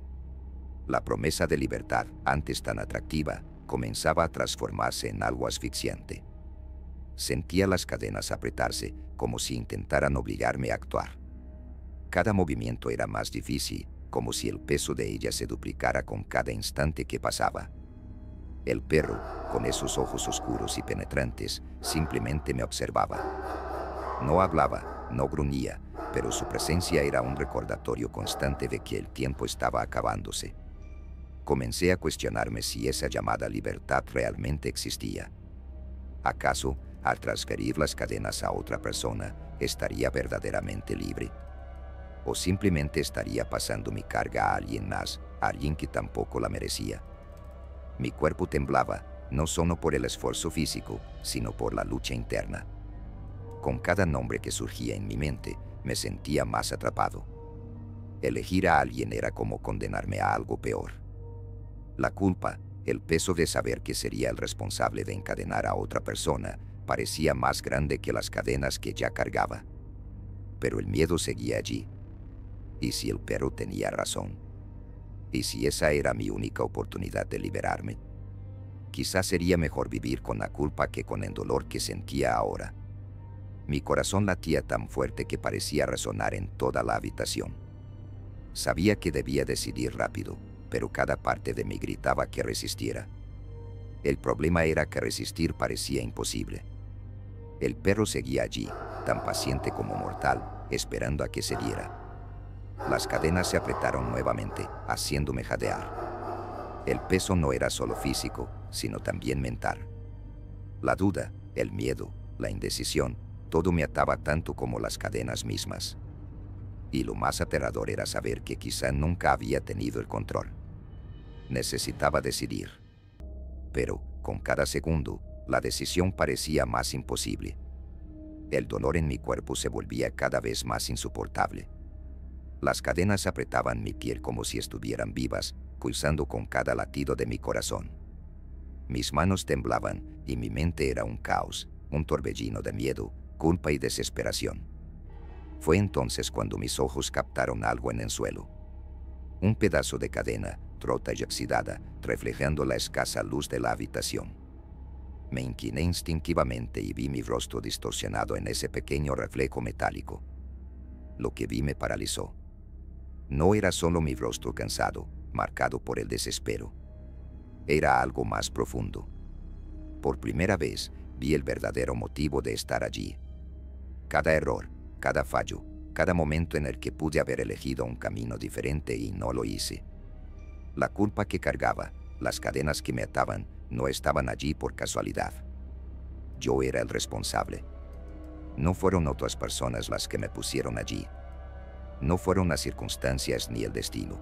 La promesa de libertad, antes tan atractiva, comenzaba a transformarse en algo asfixiante. Sentía las cadenas apretarse, como si intentaran obligarme a actuar. Cada movimiento era más difícil, como si el peso de ellas se duplicara con cada instante que pasaba. El perro, con esos ojos oscuros y penetrantes, simplemente me observaba. No hablaba, no gruñía, pero su presencia era un recordatorio constante de que el tiempo estaba acabándose. Comencé a cuestionarme si esa llamada libertad realmente existía. ¿Acaso, al transferir las cadenas a otra persona, estaría verdaderamente libre? ¿O simplemente estaría pasando mi carga a alguien más, a alguien que tampoco la merecía? Mi cuerpo temblaba, no solo por el esfuerzo físico, sino por la lucha interna. Con cada nombre que surgía en mi mente, me sentía más atrapado. Elegir a alguien era como condenarme a algo peor. La culpa, el peso de saber que sería el responsable de encadenar a otra persona, parecía más grande que las cadenas que ya cargaba. Pero el miedo seguía allí. ¿Y si el perro tenía razón? ¿Y si esa era mi única oportunidad de liberarme? Quizás sería mejor vivir con la culpa que con el dolor que sentía ahora. Mi corazón latía tan fuerte que parecía resonar en toda la habitación. Sabía que debía decidir rápido, pero cada parte de mí gritaba que resistiera. El problema era que resistir parecía imposible. El perro seguía allí, tan paciente como mortal, esperando a que cediera. Las cadenas se apretaron nuevamente, haciéndome jadear. El peso no era solo físico, sino también mental. La duda, el miedo, la indecisión, todo me ataba tanto como las cadenas mismas. Y lo más aterrador era saber que quizá nunca había tenido el control. Necesitaba decidir. Pero, con cada segundo, la decisión parecía más imposible. El dolor en mi cuerpo se volvía cada vez más insoportable. Las cadenas apretaban mi piel como si estuvieran vivas, pulsando con cada latido de mi corazón. Mis manos temblaban y mi mente era un caos, un torbellino de miedo, culpa y desesperación. Fue entonces cuando mis ojos captaron algo en el suelo. Un pedazo de cadena, rota y oxidada, reflejando la escasa luz de la habitación. Me incliné instintivamente y vi mi rostro distorsionado en ese pequeño reflejo metálico. Lo que vi me paralizó. No era solo mi rostro cansado, marcado por el desespero. Era algo más profundo. Por primera vez, vi el verdadero motivo de estar allí. Cada error, cada fallo, cada momento en el que pude haber elegido un camino diferente y no lo hice. La culpa que cargaba, las cadenas que me ataban, no estaban allí por casualidad. Yo era el responsable. No fueron otras personas las que me pusieron allí. No fueron las circunstancias ni el destino.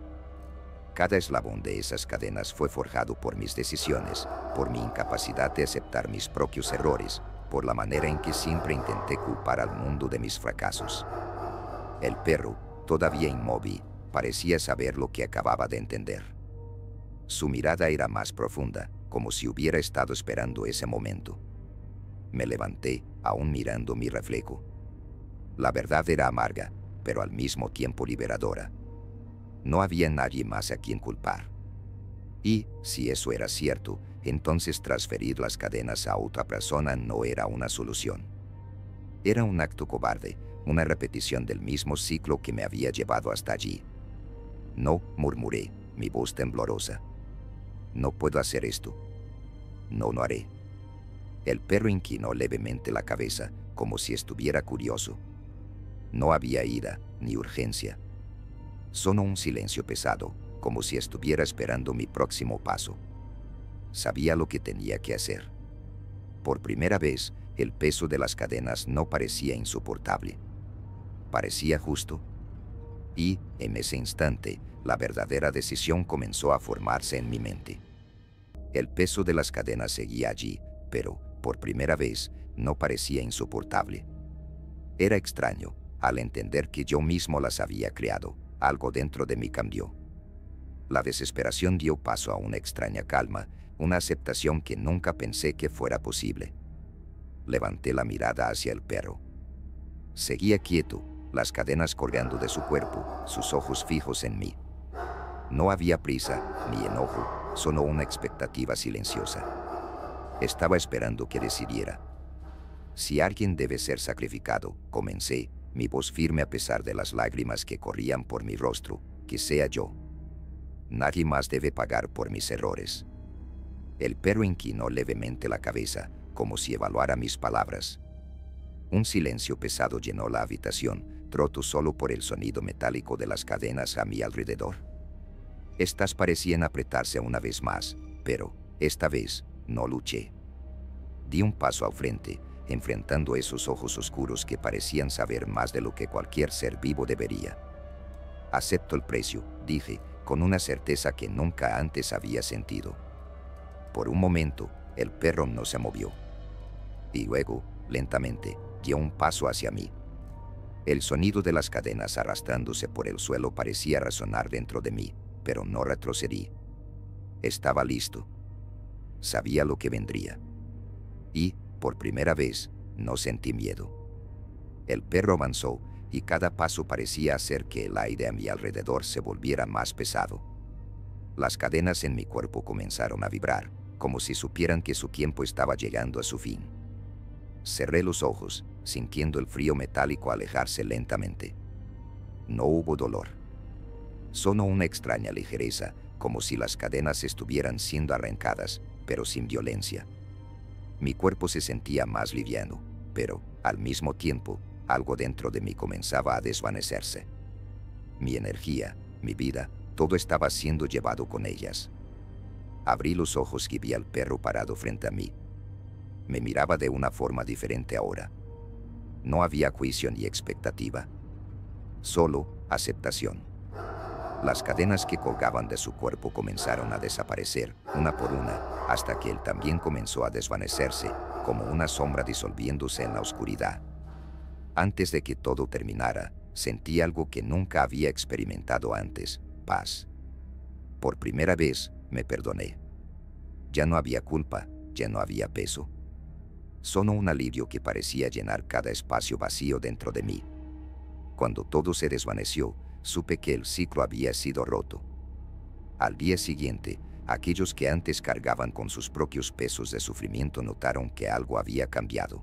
Cada eslabón de esas cadenas fue forjado por mis decisiones, por mi incapacidad de aceptar mis propios errores, por la manera en que siempre intenté culpar al mundo de mis fracasos. El perro, todavía inmóvil, parecía saber lo que acababa de entender. Su mirada era más profunda, como si hubiera estado esperando ese momento. Me levanté, aún mirando mi reflejo. La verdad era amarga, pero al mismo tiempo liberadora. No había nadie más a quien culpar. Y, si eso era cierto, entonces transferir las cadenas a otra persona no era una solución. Era un acto cobarde, una repetición del mismo ciclo que me había llevado hasta allí. No, murmuré, mi voz temblorosa. No puedo hacer esto. No lo haré. El perro inclinó levemente la cabeza, como si estuviera curioso. No había ira, ni urgencia. Solo un silencio pesado, como si estuviera esperando mi próximo paso. Sabía lo que tenía que hacer. Por primera vez, el peso de las cadenas no parecía insoportable. Parecía justo. Y, en ese instante, la verdadera decisión comenzó a formarse en mi mente. El peso de las cadenas seguía allí, pero, por primera vez, no parecía insoportable. Era extraño, al entender que yo mismo las había creado, algo dentro de mí cambió. La desesperación dio paso a una extraña calma, una aceptación que nunca pensé que fuera posible. Levanté la mirada hacia el perro. Seguía quieto, las cadenas colgando de su cuerpo, sus ojos fijos en mí. No había prisa, ni enojo, solo una expectativa silenciosa. Estaba esperando que decidiera. Si alguien debe ser sacrificado, comencé, mi voz firme a pesar de las lágrimas que corrían por mi rostro, que sea yo. Nadie más debe pagar por mis errores. El perro inclinó levemente la cabeza, como si evaluara mis palabras. Un silencio pesado llenó la habitación, roto solo por el sonido metálico de las cadenas a mi alrededor. Estas parecían apretarse una vez más, pero, esta vez, no luché. Di un paso al frente, enfrentando esos ojos oscuros que parecían saber más de lo que cualquier ser vivo debería. Acepto el precio, dije, con una certeza que nunca antes había sentido. Por un momento, el perro no se movió. Y luego, lentamente, dio un paso hacia mí. El sonido de las cadenas arrastrándose por el suelo parecía resonar dentro de mí, pero no retrocedí. Estaba listo. Sabía lo que vendría. Y, por primera vez, no sentí miedo. El perro avanzó, y cada paso parecía hacer que el aire a mi alrededor se volviera más pesado. Las cadenas en mi cuerpo comenzaron a vibrar, como si supieran que su tiempo estaba llegando a su fin. Cerré los ojos, sintiendo el frío metálico alejarse lentamente. No hubo dolor. Solo una extraña ligereza, como si las cadenas estuvieran siendo arrancadas, pero sin violencia. Mi cuerpo se sentía más liviano, pero, al mismo tiempo, algo dentro de mí comenzaba a desvanecerse. Mi energía, mi vida, todo estaba siendo llevado con ellas. Abrí los ojos y vi al perro parado frente a mí. Me miraba de una forma diferente ahora. No había juicio ni expectativa. solo aceptación. Las cadenas que colgaban de su cuerpo comenzaron a desaparecer, una por una, hasta que él también comenzó a desvanecerse, como una sombra disolviéndose en la oscuridad. Antes de que todo terminara, sentí algo que nunca había experimentado antes: paz. Por primera vez, me perdoné. Ya no había culpa, ya no había peso. Solo un alivio que parecía llenar cada espacio vacío dentro de mí. Cuando todo se desvaneció, supe que el ciclo había sido roto. Al día siguiente, aquellos que antes cargaban con sus propios pesos de sufrimiento notaron que algo había cambiado.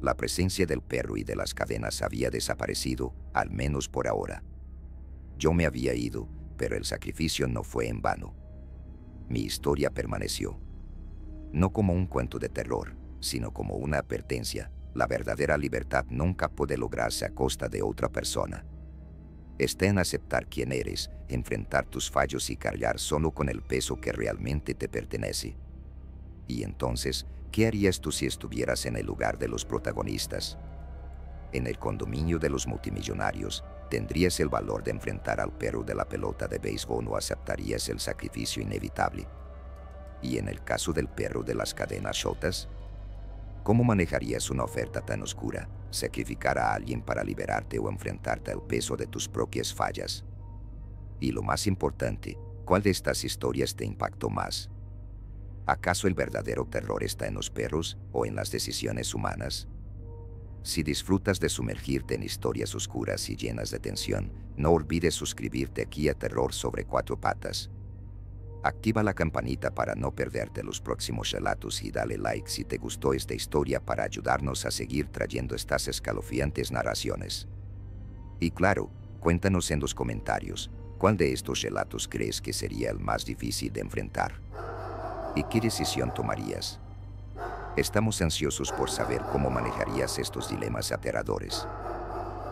La presencia del perro y de las cadenas había desaparecido, al menos por ahora. Yo me había ido, pero el sacrificio no fue en vano. Mi historia permaneció. No como un cuento de terror, sino como una advertencia: la verdadera libertad nunca puede lograrse a costa de otra persona. Está en aceptar quién eres, enfrentar tus fallos y cargar solo con el peso que realmente te pertenece. Y entonces, ¿qué harías tú si estuvieras en el lugar de los protagonistas? En el condominio de los multimillonarios, ¿tendrías el valor de enfrentar al perro de la pelota de béisbol o aceptarías el sacrificio inevitable? Y en el caso del perro de las cadenas chotas, ¿cómo manejarías una oferta tan oscura: sacrificar a alguien para liberarte o enfrentarte al peso de tus propias fallas? Y lo más importante, ¿cuál de estas historias te impactó más? ¿Acaso el verdadero terror está en los perros o en las decisiones humanas? Si disfrutas de sumergirte en historias oscuras y llenas de tensión, no olvides suscribirte aquí a Terror sobre Cuatro Patas. Activa la campanita para no perderte los próximos relatos y dale like si te gustó esta historia para ayudarnos a seguir trayendo estas escalofriantes narraciones. Y claro, cuéntanos en los comentarios, ¿cuál de estos relatos crees que sería el más difícil de enfrentar? ¿Y qué decisión tomarías? Estamos ansiosos por saber cómo manejarías estos dilemas aterradores.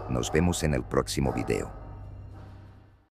Nos vemos en el próximo video.